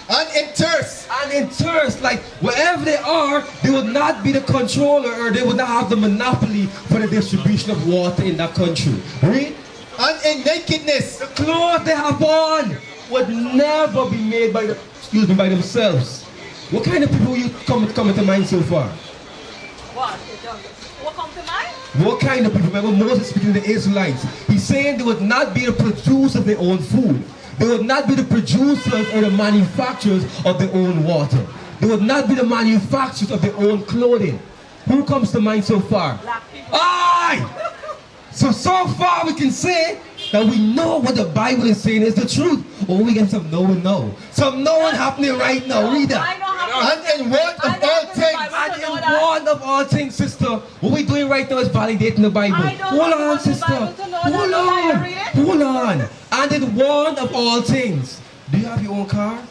And in thirst. And in thirst, like wherever they are, they would not be the controller, or they would not have the monopoly for the distribution of water in that country. Read. And in nakedness. The clothes they have on would never be made by by themselves. What kind of people you come to mind so far? What come to mind? What kind of people? Remember Moses speaking to the Israelites. He's saying they would not be the producers of their own food. They would not be the producers or the manufacturers of their own water. They would not be the manufacturers of their own clothing. Who comes to mind so far? Black people. Aye! So far we can say that we know what the Bible is saying is the truth. Or we get some knowing now. Some knowing happening right now. Read that. And in one of all things. And in one of all things, sister, what we're doing right now is validating the Bible. Hold on, sister. Hold on. And in one of all things. Do you have your own car?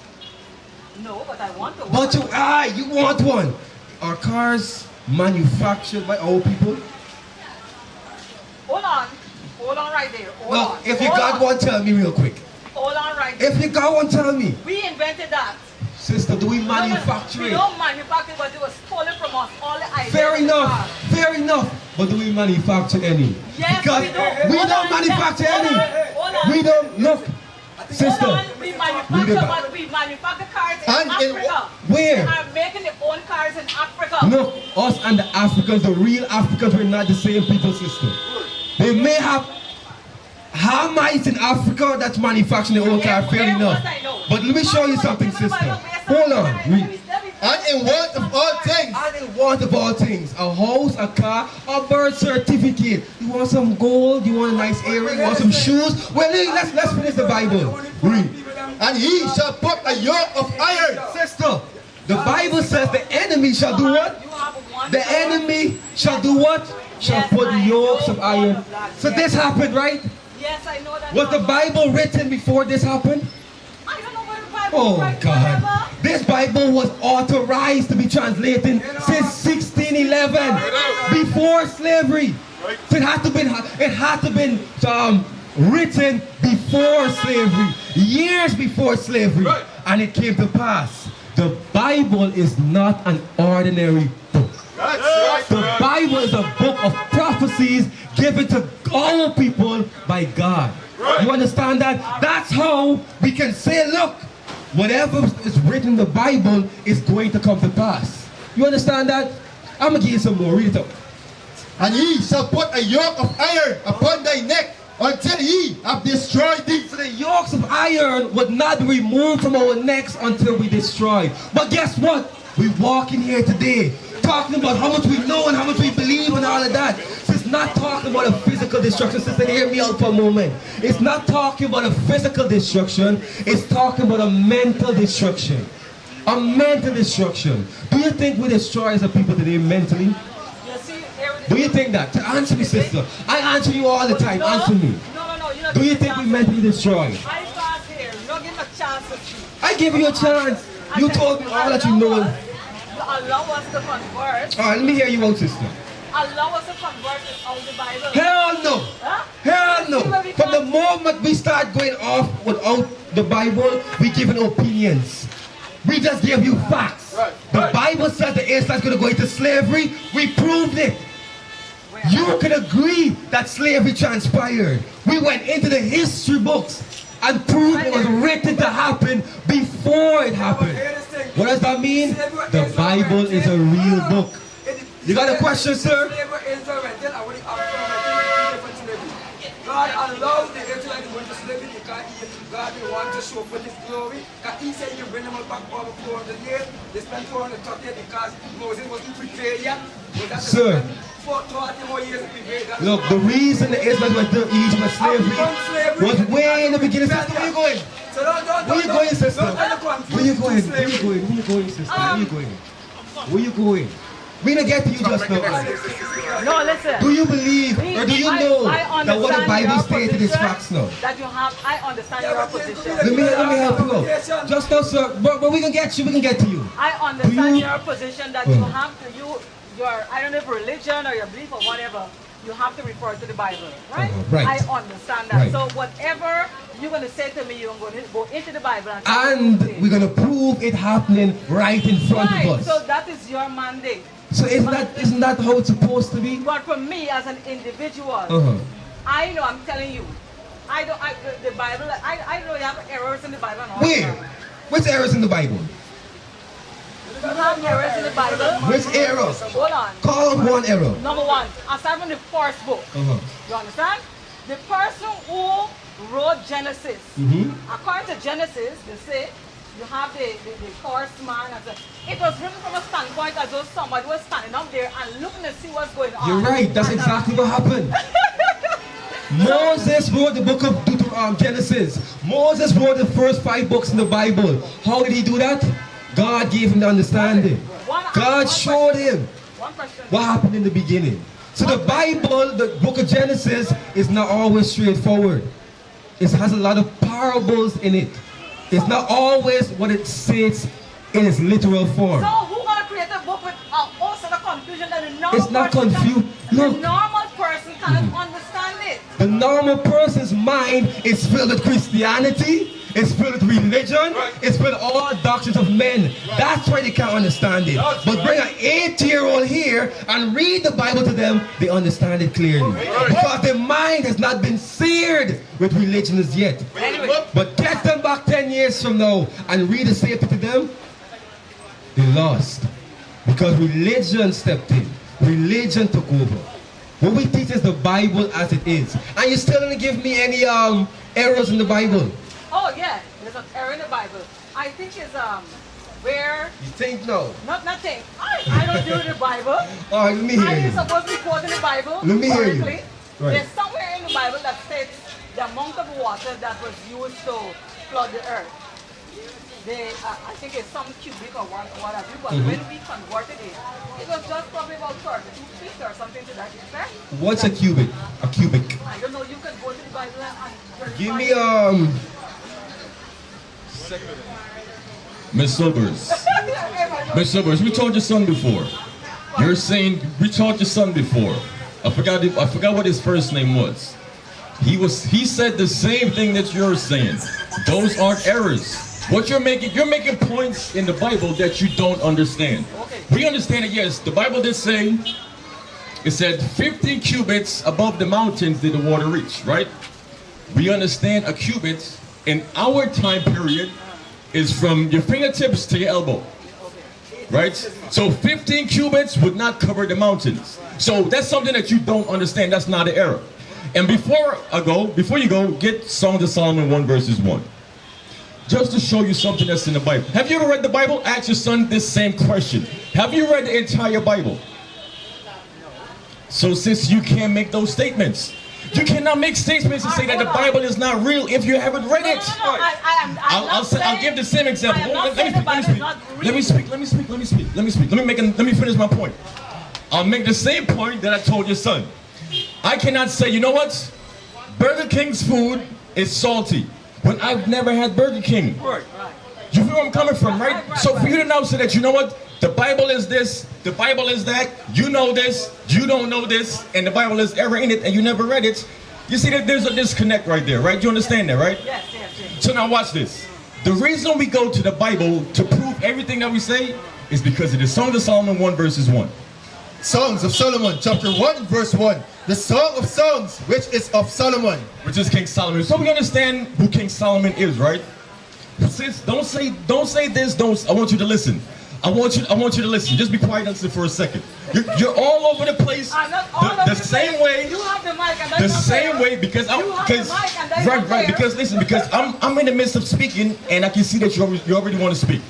No, but I want one. But you want one. Are cars manufactured by our people? Hold on right there. Hold on. If you got one, tell me real quick. Hold on right there. If you got one, tell me. We invented that. Sister, do we manufacture We it? don't manufacture, but it was stolen from us. All the ideas. Fair enough. Fair enough. But do we manufacture any? Yes, because we don't manufacture any. We don't. Look, sister. We manufacture, but we manufacture cars in Africa. Where? They are making their own cars in Africa. Look, us and the Africans, the real Africans, we're not the same people, sister. They may have Hamites in Africa that's manufacturing their own car, fair enough. But let me show you something, sister. Hold on. Read. And in one of all things. And in one of all things. A house, a car, a birth certificate. You want some gold? You want a nice earring? You want some shoes? Well, let's finish the Bible. Read. And he shall put a yoke of iron. Sister, the Bible says the enemy shall do what? The enemy shall do what? Shall put yokes of iron. So this happened, right? Yes, I know that. Was the Bible written before this happened? I don't know what the Bible Oh is right God. forever. This Bible was authorized to be translated since 1611, before slavery. So it had to been written before slavery, years before slavery, and it came to pass. The Bible is not an ordinary book. The Bible is a book of prophecies given to all people by God. You understand that? That's how we can say, look, whatever is written in the Bible is going to come to pass. You understand that? I'm going to give you some more. Read it up. And he shall put a yoke of iron upon thy neck until he have destroyed thee. So the yokes of iron would not be removed from our necks until we destroy. But guess what? We walk in here today talking about how much we know and how much we believe and all of that. So it's not talking about a physical destruction. Sister, hear me out for a moment. It's not talking about a physical destruction. It's talking about a mental destruction. A mental destruction. Do you think we destroy as a people today mentally? Do you think that? Answer me, sister. I answer you all the time. Answer me. No. Do you think we mentally destroy? I pass here. You don't give me a chance to speak. I give you a chance. You told me all that you know. Allow us to convert. All right, let me hear you out, sister. Allow us to convert without the Bible. Hell no. Huh? Hell no. From the moment we start going off without the Bible, we giving opinions. We just give you facts. The Bible says the Israelites going to go into slavery. We proved it. You can agree that slavery transpired. We went into the history books and proved it was written to happen before it happened. What does that mean? The Bible is a real book. You got a question, sir? God allowed the Israelites to go into slavery because God wanted to show for his glory. Because he said he can bring them back over 400 years. They spent 430 years because Moses wasn't prepared yet. Sir, 40 more years to prepare. look, the reason the Israelites went to Egypt and slavery was way in the beginning. Sister, where you going? Where you going, sister? Where you going? Where you going? Where you going, sister? Where you going? Where you going? We didn't get to you just now. No, listen. Do you believe or do you know that what the Bible stated is facts now? That you have, I understand your position. Let me help you out. Just now, sir. But we can get you. We can get to you. I understand your position that you have to, your, I don't know if religion or your belief or whatever, you have to refer to the Bible, right? Right. I understand that. Right. So whatever you're going to say to me, you're going to go into the Bible And we're going to prove it happening right in front right, of us. so that is your mandate. So isn't that how it's supposed to be? But for me as an individual, I know, I'm telling you, the Bible, I know you have errors in the Bible. And all Where? that. Which errors in the Bible? You have errors in the Bible. Which errors? Hold on. Call out one error. Number one, aside from the first book, you understand? The person who wrote Genesis, according to Genesis, they say, you have the first man, and it was written from a standpoint as though somebody was standing up there and looking to see what's going on. You're right, that's exactly what happened. Moses wrote the book of Genesis. Moses wrote the first 5 books in the Bible. How did he do that? God gave him the understanding. God showed him what happened in the beginning. So the Bible, the book of Genesis, is not always straightforward. It has a lot of parables in it. It's not always what it says in its literal form. So who gonna create a book with all sort of confusion that the normal It's not person confused. the normal person cannot understand it? The normal person's mind is filled with Christianity, it's filled with religion, it's filled with all doctrines of men. That's why they can't understand it. But bring an 8-year-old here and read the Bible to them, they understand it clearly. Because their mind has not been seared with religion as yet. But get them back 10 years from now and read the same thing to them, they lost. Because religion stepped in. Religion took over. What we teach is the Bible as it is. And you still didn't give me any errors in the Bible. Oh yeah, there's an error in the Bible. I think it's where You think no? nothing. I don't do the Bible. All right, let me hear I you. am supposed to be quoting the Bible. Let me hear you. correctly. Right. There's somewhere in the Bible that states the amount of water that was used to flood the earth. I think it's some cubic or what have you, but when we converted it, it was just probably about 32 feet or something to that effect. What's a cubic? A cubic. I don't know, you can go to the Bible and Give me Miss Silvers. Miss Silvers, we told your son before. You're saying we told your son before. I forgot what his first name was. He said the same thing that you're saying. Those aren't errors. What you're making points in the Bible that you don't understand. We understand it, yes. The Bible did say, it said 15 cubits above the mountains did the water reach, right? We understand a cubit in our time period is from your fingertips to your elbow, right? So 15 cubits would not cover the mountains. So that's something that you don't understand. That's not an error. And before you go, get Song of Solomon 1 verses 1. Just to show you something that's in the Bible. Have you ever read the Bible? Ask your son this same question. Have you read the entire Bible? So sis, you can't make those statements. You cannot make statements and say that the Bible is not real if you haven't read it. I'll give the same example. Let me finish my point. I'll make the same point that I told your son. I cannot say, you know what? Burger King's food is salty. When I've never had Burger King. You feel where I'm coming from, right? So for you to now say that, you know what? The Bible is this, the Bible is that, you know this, you don't know this, and the Bible is error in it, and you never read it. You see that there's a disconnect right there, right? You understand that, right? Yes. So now watch this. The reason we go to the Bible to prove everything that we say is because it is Song of Solomon 1 verses 1. Songs of Solomon, chapter 1, verse 1. The Song of Songs, which is of Solomon. Which is King Solomon. So we understand who King Solomon is, right? Sis, don't say this, I want you to listen. I want you to listen. Just be quiet and listen for a second. You're all over the place. I'm not all over the same way. You have the mic and that's The not same fair. way because Right, because listen, because I'm in the midst of speaking and I can see that you already want to speak.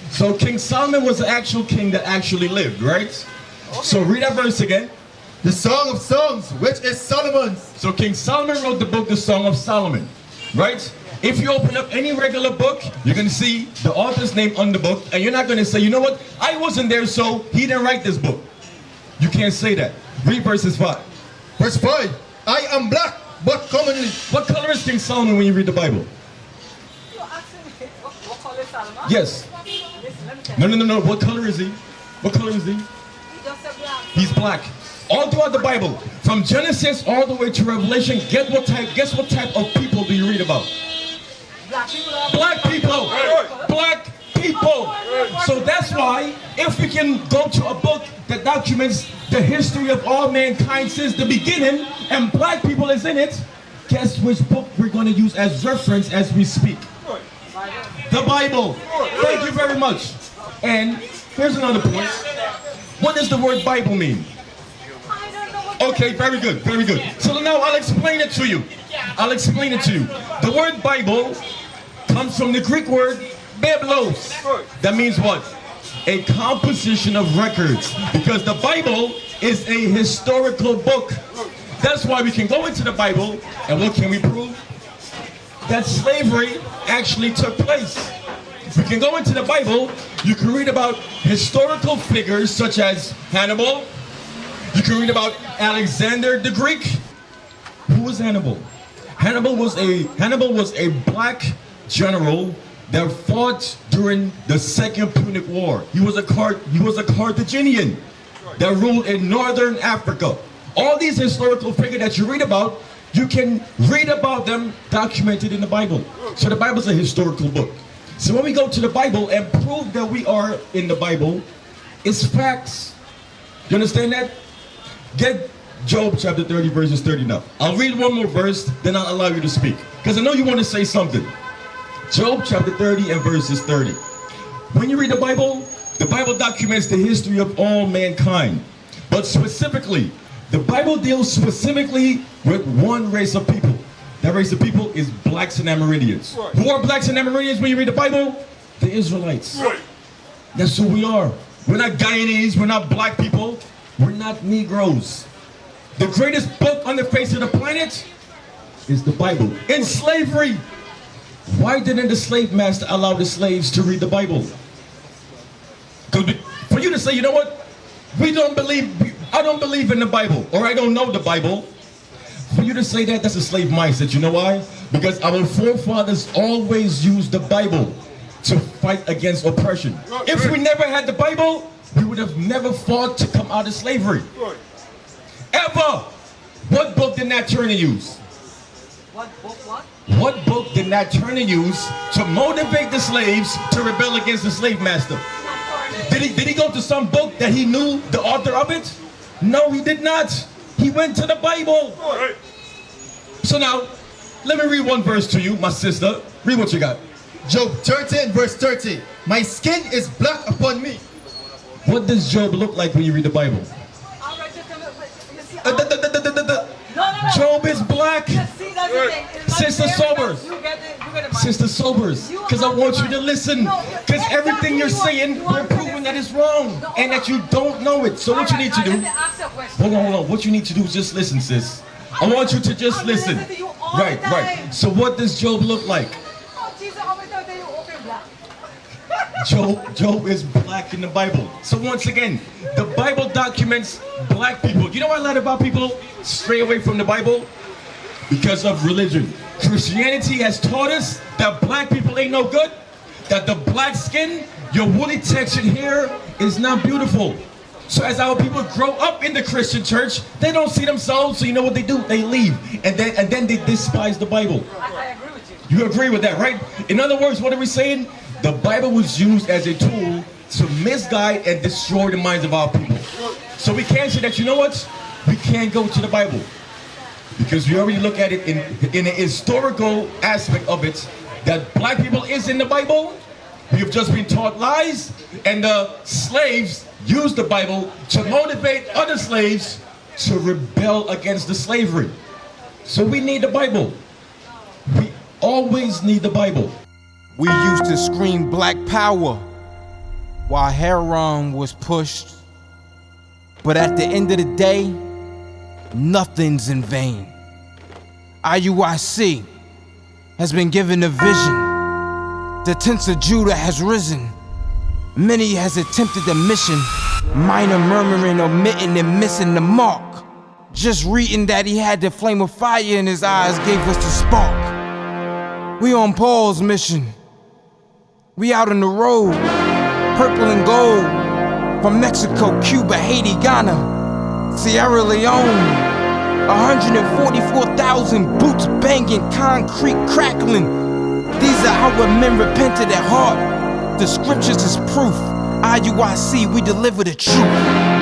So King Solomon was the actual king that actually lived, right? Okay. So read that verse again. The Song of Songs, which is Solomon's. So King Solomon wrote the book, the Song of Solomon, right? If you open up any regular book, you're going to see the author's name on the book, and you're not going to say, you know what, I wasn't there, so he didn't write this book. You can't say that. Read verses 5. Verse 5. I am black, but commonly. What color is King Solomon when you read the Bible? You're asking me, what color is Solomon? Yes. Listen, let me tell you. No. What color is he? What color is he? He just said black. He's black. All throughout the Bible, from Genesis all the way to Revelation, guess what type of people do you read about? Black people are Black people. Black people. So that's why if we can go to a book that documents the history of all mankind since the beginning and black people is in it, guess which book we're going to use as reference as we speak? The Bible. Thank you very much. And here's another point. What does the word Bible mean? Okay, very good, very good. So now I'll explain it to you. I'll explain it to you. The word Bible comes from the Greek word biblos. That means what? A composition of records. Because the Bible is a historical book. That's why we can go into the Bible and what can we prove? That slavery actually took place. We can go into the Bible, you can read about historical figures such as Hannibal. You can read about Alexander the Greek. Who was Hannibal? Hannibal was a black general that fought during the Second Punic War. He was a Carthaginian that ruled in northern Africa. All these historical figures that you read about, you can read about them documented in the Bible. So the Bible is a historical book. So when we go to the Bible and prove that we are in the Bible, it's facts. You understand that? Get Job chapter 30 verses 30 now. I'll read one more verse, then I'll allow you to speak. Because I know you want to say something. Job chapter 30 and verses 30. When you read the Bible documents the history of all mankind. But specifically, the Bible deals specifically with one race of people. That race of people is blacks and Amerindians. Right. Who are blacks and Amerindians when you read the Bible? The Israelites. Right. That's who we are. We're not Guyanese, we're not black people, we're not Negroes. The greatest book on the face of the planet is the Bible. In slavery, why didn't the slave master allow the slaves to read the Bible? For you to say, you know what? I don't believe in the Bible, or I don't know the Bible. For you to say that, that's a slave mindset. You know why? Because our forefathers always used the Bible to fight against oppression. If we never had the Bible, we would have never fought to come out of slavery. Ever. What book did Nat Turner use? What book, what? What book did Nat Turner use to motivate the slaves to rebel against the slave master? Did he go to some book that he knew the author of it? No, he did not. He went to the Bible. So now, let me read one verse to you, my sister. Read what you got. Job 30 and verse 30. My skin is black upon me. What does Job look like when you read the Bible? Job is black. Sister Sobers. Sister Sobers. Because I want you to listen. Because everything you're saying, we're proving that it's wrong. And that you don't know it. So what you need to do... Hold on. What you need to do is just listen, sis. I want you to just listen. Right. So what does Job look like? Job is black in the Bible. So once again, the Bible documents black people. You know why a lot about people stray away from the Bible? Because of religion. Christianity has taught us that black people ain't no good. That the black skin, your woolly textured hair is not beautiful. So as our people grow up in the Christian church, they don't see themselves, so you know what they do? They leave. And then they despise the Bible. I agree with you. You agree with that, right? In other words, what are we saying? The Bible was used as a tool to misguide and destroy the minds of our people. So we can't say that, you know what? We can't go to the Bible. Because we already look at it in a historical aspect of it, that black people is in the Bible. We've just been taught lies, and the slaves used the Bible to motivate other slaves to rebel against the slavery. So we need the Bible. We always need the Bible. We used to scream black power while heroin was pushed. But at the end of the day, nothing's in vain. IUIC has been given a vision. The tents of Judah has risen. Many has attempted the mission, minor murmuring, omitting, and missing the mark. Just reading that he had the flame of fire in his eyes gave us the spark. We on Paul's mission. We out on the road, purple and gold, from Mexico, Cuba, Haiti, Ghana, Sierra Leone. 144,000 boots banging, concrete crackling. These how when men repented at heart. The scriptures is proof. IUIC, we deliver the truth.